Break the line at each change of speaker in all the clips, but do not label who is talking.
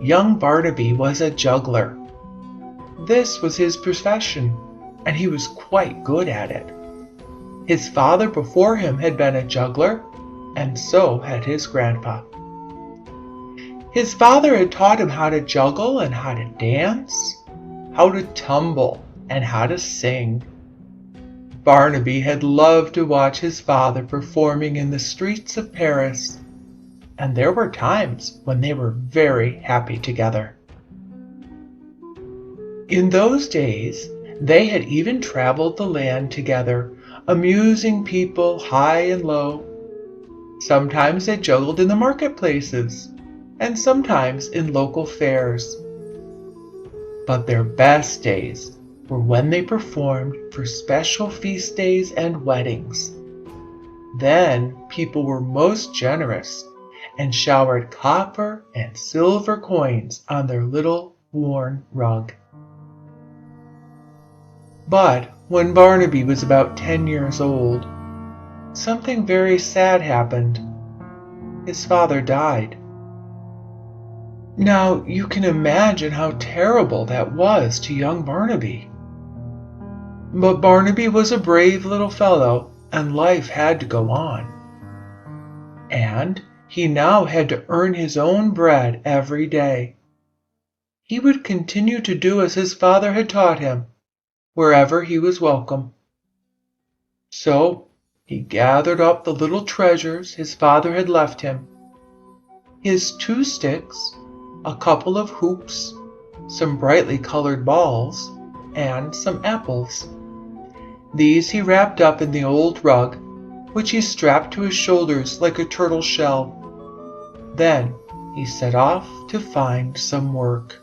young Barnaby was a juggler. This was his profession, and he was quite good at it. His father before him had been a juggler, and so had his grandpa. His father had taught him how to juggle and how to dance, how to tumble and how to sing. Barnaby had loved to watch his father performing in the streets of Paris, and there were times when they were very happy together. In those days, they had even traveled the land together, amusing people high and low. Sometimes they juggled in the marketplaces, and sometimes in local fairs. But their best days were when they performed for special feast days and weddings. Then people were most generous and showered copper and silver coins on their little worn rug. But when Barnaby was about 10 years old, something very sad happened. His father died. Now you can imagine how terrible that was to young Barnaby. But Barnaby was a brave little fellow, and life had to go on. And he now had to earn his own bread every day. He would continue to do as his father had taught him, wherever he was welcome. So he gathered up the little treasures his father had left him, his 2 sticks, a couple of hoops, some brightly colored balls, and some apples. These he wrapped up in the old rug, which he strapped to his shoulders like a turtle shell. Then he set off to find some work.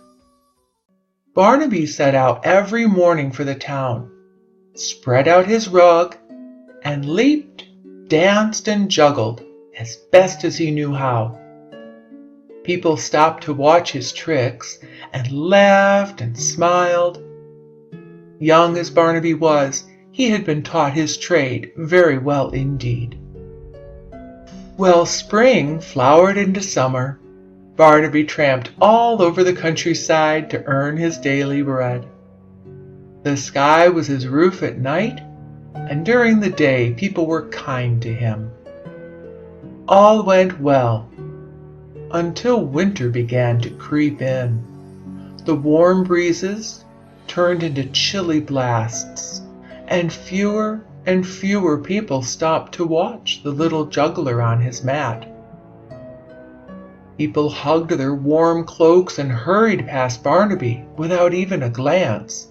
Barnaby set out every morning for the town, spread out his rug, and leaped, danced, and juggled as best as he knew how. People stopped to watch his tricks and laughed and smiled. Young as Barnaby was, he had been taught his trade very well indeed. Well, spring flowered into summer. Barnaby tramped all over the countryside to earn his daily bread. The sky was his roof at night, and during the day people were kind to him. All went well, until winter began to creep in. The warm breezes turned into chilly blasts, and fewer people stopped to watch the little juggler on his mat. People hugged their warm cloaks and hurried past Barnaby without even a glance.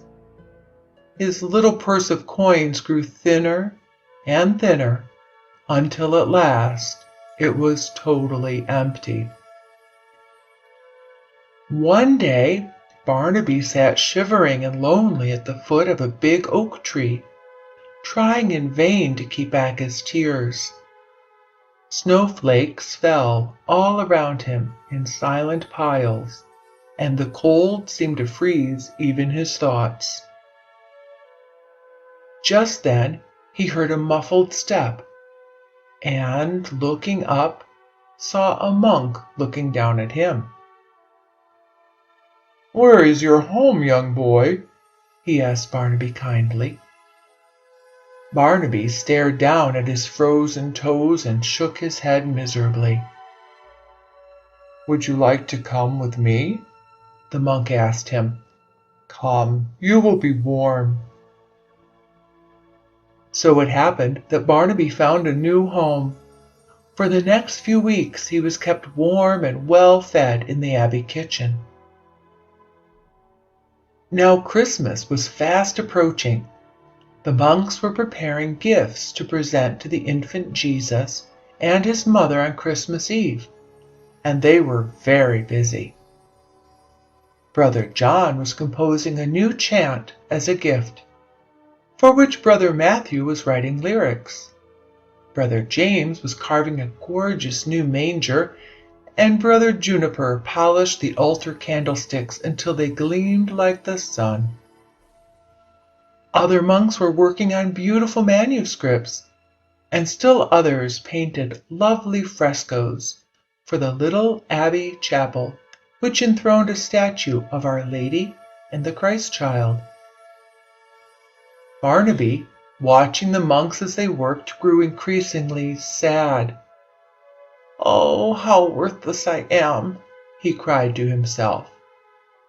His little purse of coins grew thinner and thinner until at last it was totally empty. One day, Barnaby sat shivering and lonely at the foot of a big oak tree, trying in vain to keep back his tears. Snowflakes fell all around him in silent piles, and the cold seemed to freeze even his thoughts. Just then he heard a muffled step, and, looking up, saw a monk looking down at him. "Where is your home, young boy?" he asked Barnaby kindly. Barnaby stared down at his frozen toes and shook his head miserably. "Would you like to come with me?" the monk asked him. "Come, you will be warm." So it happened that Barnaby found a new home. For the next few weeks he was kept warm and well fed in the abbey kitchen. Now Christmas was fast approaching. The monks were preparing gifts to present to the infant Jesus and his mother on Christmas Eve, and they were very busy. Brother John was composing a new chant as a gift, for which Brother Matthew was writing lyrics. Brother James was carving a gorgeous new manger, and Brother Juniper polished the altar candlesticks until they gleamed like the sun. Other monks were working on beautiful manuscripts, and still others painted lovely frescoes for the little abbey chapel, which enthroned a statue of Our Lady and the Christ child. Barnaby, watching the monks as they worked, grew increasingly sad. "Oh, how worthless I am!" he cried to himself.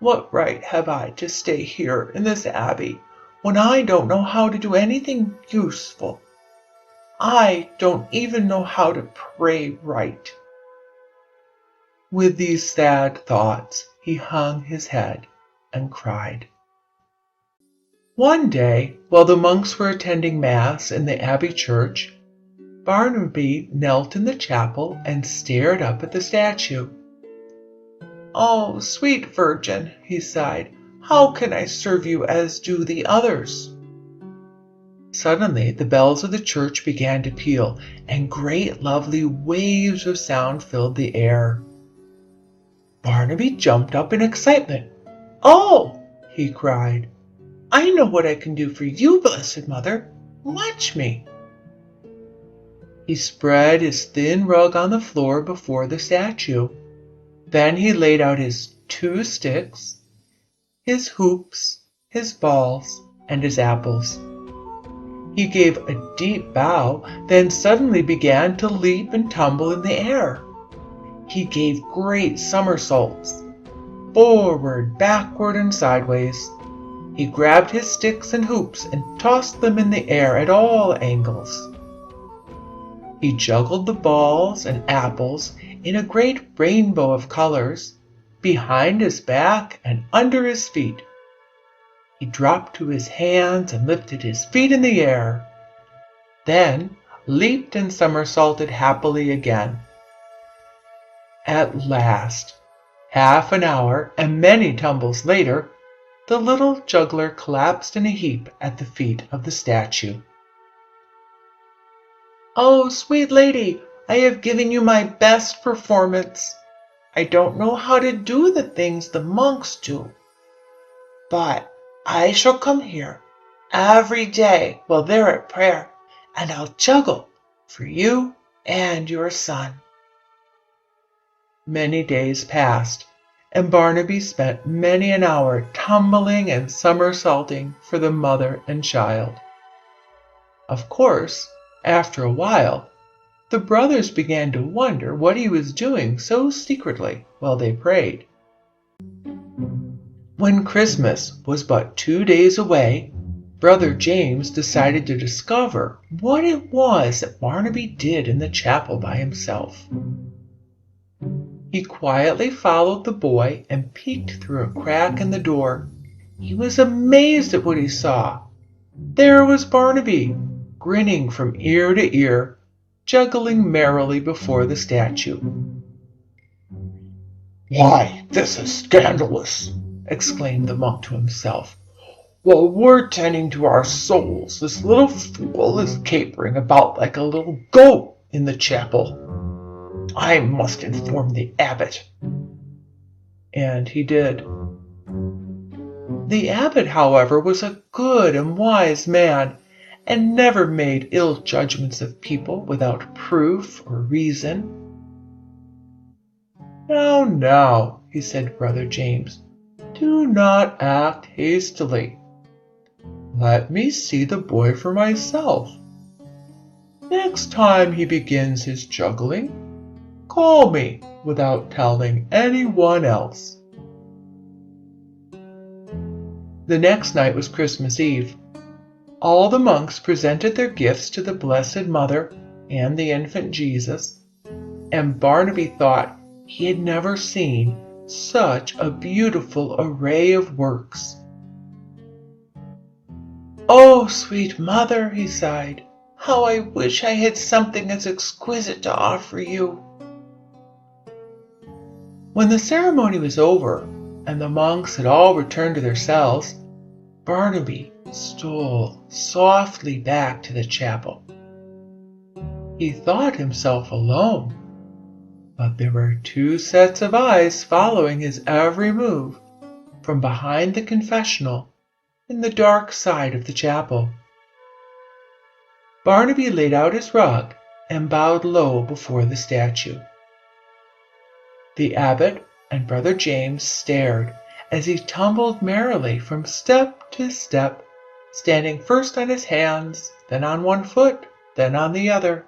"What right have I to stay here in this abbey when I don't know how to do anything useful? I don't even know how to pray right." With these sad thoughts, he hung his head and cried. One day, while the monks were attending Mass in the Abbey church, Barnaby knelt in the chapel and stared up at the statue. "Oh, sweet Virgin," he sighed, "how can I serve you as do the others?" Suddenly, the bells of the church began to peal, and great lovely waves of sound filled the air. Barnaby jumped up in excitement. "Oh!" he cried. "I know what I can do for you, Blessed Mother. Watch me." He spread his thin rug on the floor before the statue. Then he laid out his 2 sticks, his hoops, his balls, and his apples. He gave a deep bow, then suddenly began to leap and tumble in the air. He gave great somersaults, forward, backward, and sideways. He grabbed his sticks and hoops and tossed them in the air at all angles. He juggled the balls and apples in a great rainbow of colors, behind his back and under his feet. He dropped to his hands and lifted his feet in the air, then leaped and somersaulted happily again. At last, half an hour and many tumbles later, the little juggler collapsed in a heap at the feet of the statue. "Oh, sweet lady, I have given you my best performance. I don't know how to do the things the monks do, but I shall come here every day while they're at prayer, and I'll juggle for you and your son." Many days passed, and Barnaby spent many an hour tumbling and somersaulting for the mother and child. Of course, after a while, the brothers began to wonder what he was doing so secretly while they prayed. When Christmas was but 2 days away, Brother James decided to discover what it was that Barnaby did in the chapel by himself. He quietly followed the boy and peeked through a crack in the door. He was amazed at what he saw. There was Barnaby, grinning from ear to ear, juggling merrily before the statue. "Why, this is scandalous!" exclaimed the monk to himself. "While we're tending to our souls, this little fool is capering about like a little goat in the chapel. I must inform the abbot." And he did. The abbot, however, was a good and wise man, and never made ill judgments of people without proof or reason. "Now, now," he said to Brother James, "do not act hastily. Let me see the boy for myself. Next time he begins his juggling, call me without telling anyone else." The next night was Christmas Eve. All the monks presented their gifts to the Blessed Mother and the infant Jesus, and Barnaby thought he had never seen such a beautiful array of works. "Oh, sweet mother," he sighed, "how I wish I had something as exquisite to offer you." When the ceremony was over, and the monks had all returned to their cells, Barnaby stole softly back to the chapel. He thought himself alone, but there were 2 sets of eyes following his every move from behind the confessional in the dark side of the chapel. Barnaby laid out his rug and bowed low before the statue. The abbot and Brother James stared as he tumbled merrily from step to step, standing first on his hands, then on one foot, then on the other.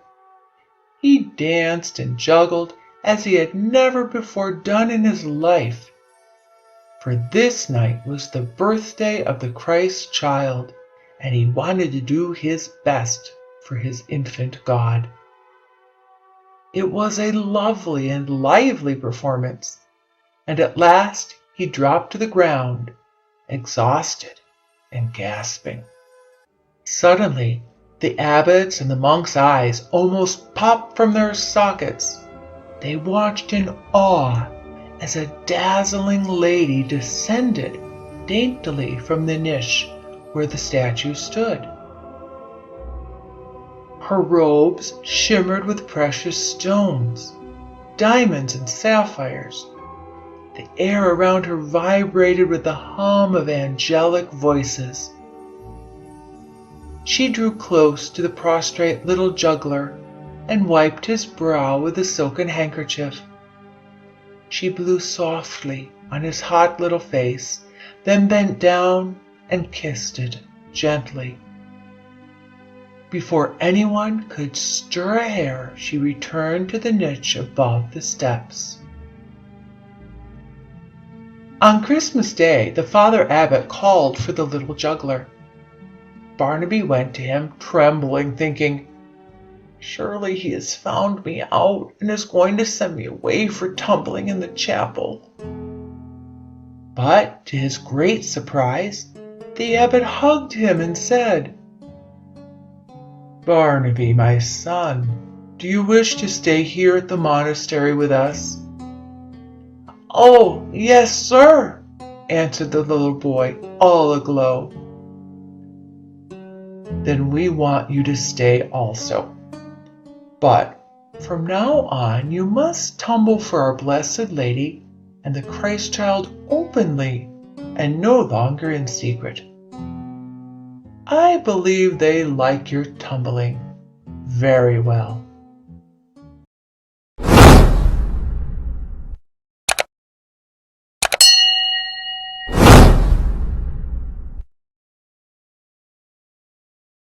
He danced and juggled as he had never before done in his life, for this night was the birthday of the Christ child, and he wanted to do his best for his infant God. It was a lovely and lively performance, and at last he dropped to the ground, exhausted and gasping. Suddenly, the abbot's and the monk's eyes almost popped from their sockets. They watched in awe as a dazzling lady descended daintily from the niche where the statue stood. Her robes shimmered with precious stones, diamonds and sapphires. The air around her vibrated with the hum of angelic voices. She drew close to the prostrate little juggler and wiped his brow with a silken handkerchief. She blew softly on his hot little face, then bent down and kissed it gently. Before anyone could stir a hair, she returned to the niche above the steps. On Christmas Day, the Father Abbot called for the little juggler. Barnaby went to him, trembling, thinking, "Surely he has found me out and is going to send me away for tumbling in the chapel." But to his great surprise, the abbot hugged him and said, "Barnaby, my son, do you wish to stay here at the monastery with us?" "Oh, yes, sir," answered the little boy, all aglow. "Then we want you to stay also. But from now on you must tumble for our Blessed Lady and the Christ child openly, and no longer in secret. I believe they like your tumbling very well."